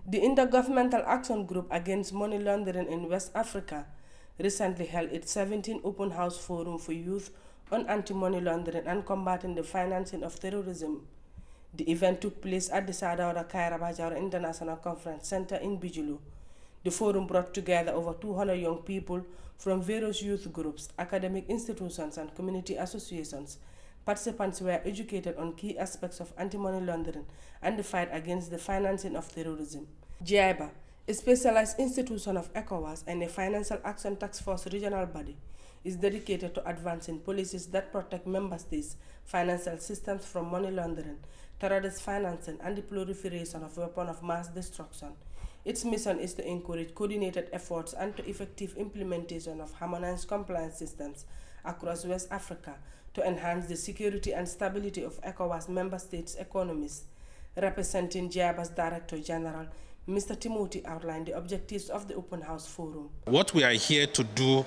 The Intergovernmental Action Group Against Money Laundering in West Africa recently held its 17th Open House Forum for Youth on Anti-Money Laundering and Combating the Financing of Terrorism. The event took place at the Sadauda GIABA International Conference Center in Banjul. The forum brought together over 200 young people from various youth groups, academic institutions, and community associations. Participants were educated on key aspects of anti-money laundering and the fight against the financing of terrorism. GIABA, a specialized institution of ECOWAS and a Financial Action Task Force regional body, is dedicated to advancing policies that protect member states' financial systems from money laundering, terrorist financing, and the proliferation of weapons of mass destruction. Its mission is to encourage coordinated efforts and to effective implementation of harmonized compliance systems across West Africa to enhance the security and stability of ECOWAS member states' economies. Representing GIABA's Director General, Mr. Timothy outlined the objectives of the Open House Forum. What we are here to do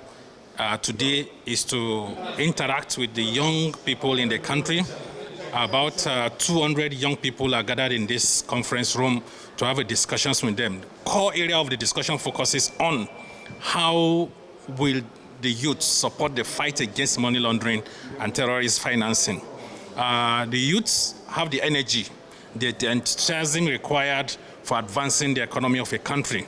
today is to interact with the young people in the country. About 200 young people are gathered in this conference room to have a discussions with them. The core area of the discussion focuses on how will the youth support the fight against money laundering and terrorist financing. The youths have the energy, the enthusiasm required for advancing the economy of a country.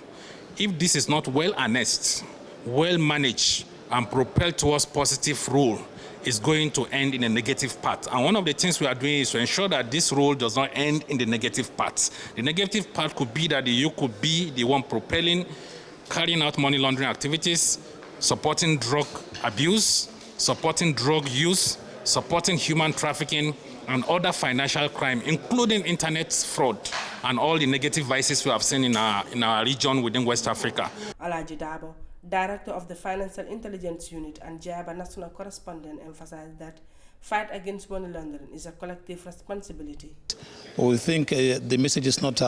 If this is not well harnessed, well managed, and propelled towards positive rule, is going to end in a negative part. And one of the things we are doing is to ensure that this role does not end in the negative part. The negative part could be that the youth could be the one propelling, carrying out money laundering activities, supporting drug abuse, supporting drug use, supporting human trafficking, and other financial crime, including internet fraud and all the negative vices we have seen in our region within West Africa. Alaji Dabo, Director of the Financial Intelligence Unit and GIABA National Correspondent, emphasized that fight against money laundering is a collective responsibility. We think the message is not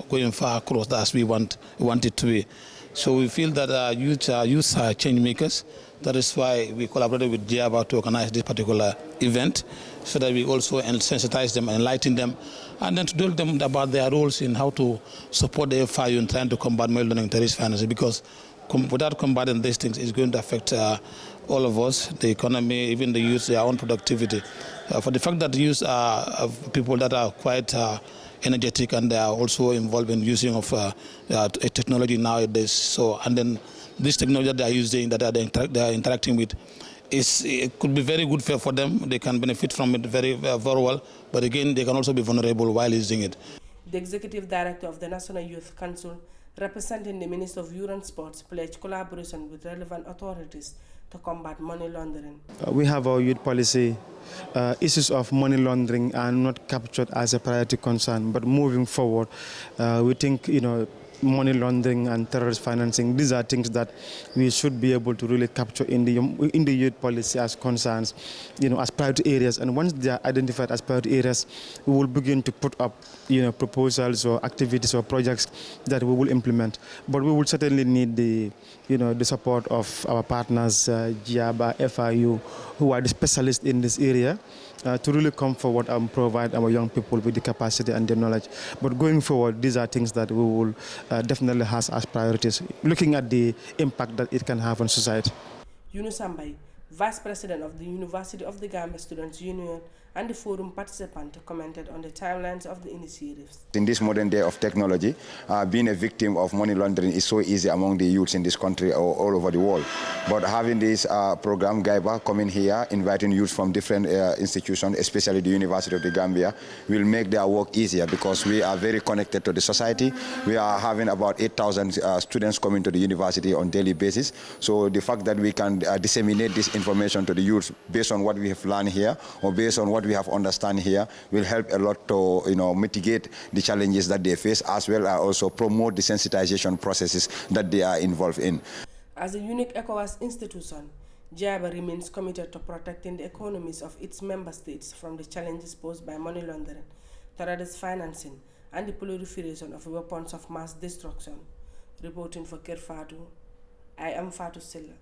going far across as we want it to be. So we feel that youth are change makers. That is why we collaborated with GIABA to organize this particular event, so that we also sensitize them, enlighten them, and then to tell them about their roles in how to support the FIU in trying to combat money laundering and terrorist financing, because without combating these things, it's going to affect all of us, the economy, even the youth, their own productivity. For the fact that the youth are people that are quite energetic, and they are also involved in using of technology nowadays. So, and then this technology that they are using, that they are interacting with, it could be very good for them. They can benefit from it very well, but again, they can also be vulnerable while using it. The Executive Director of the National Youth Council, representing the Minister of Youth and Sports, pledged collaboration with relevant authorities to combat money laundering. We have our youth policy. Issues of money laundering are not captured as a priority concern, but moving forward, we think, money laundering and terrorist financing, these are things that we should be able to really capture in the youth policy as concerns, as priority areas. And once they are identified as priority areas, we will begin to put up, proposals or activities or projects that we will implement. But we will certainly need the support of our partners, GIABA, FIU, who are the specialists in this area, to really come forward and provide our young people with the capacity and the knowledge. But going forward, these are things that we will definitely have as priorities, looking at the impact that it can have on society. Yunus Ambai, Vice President of the University of the Gambia Students' Union and the forum participant, commented on the timelines of the initiatives. In this modern day of technology, being a victim of money laundering is so easy among the youths in this country or all over the world. But having this program, GIABA, coming here, inviting youths from different institutions, especially the University of the Gambia, will make their work easier, because we are very connected to the society. We are having about 8,000 students coming to the university on a daily basis. So the fact that we can disseminate this information to the youth based on what we have learned here or based on what we have understand here will help a lot to mitigate the challenges that they face, as well as also promote the sensitization processes that they are involved in. As a unique ECOWAS institution, GIABA remains committed to protecting the economies of its member states from the challenges posed by money laundering, terrorist financing, and the proliferation of weapons of mass destruction. Reporting for Kerfatu, I am Fatu Silla.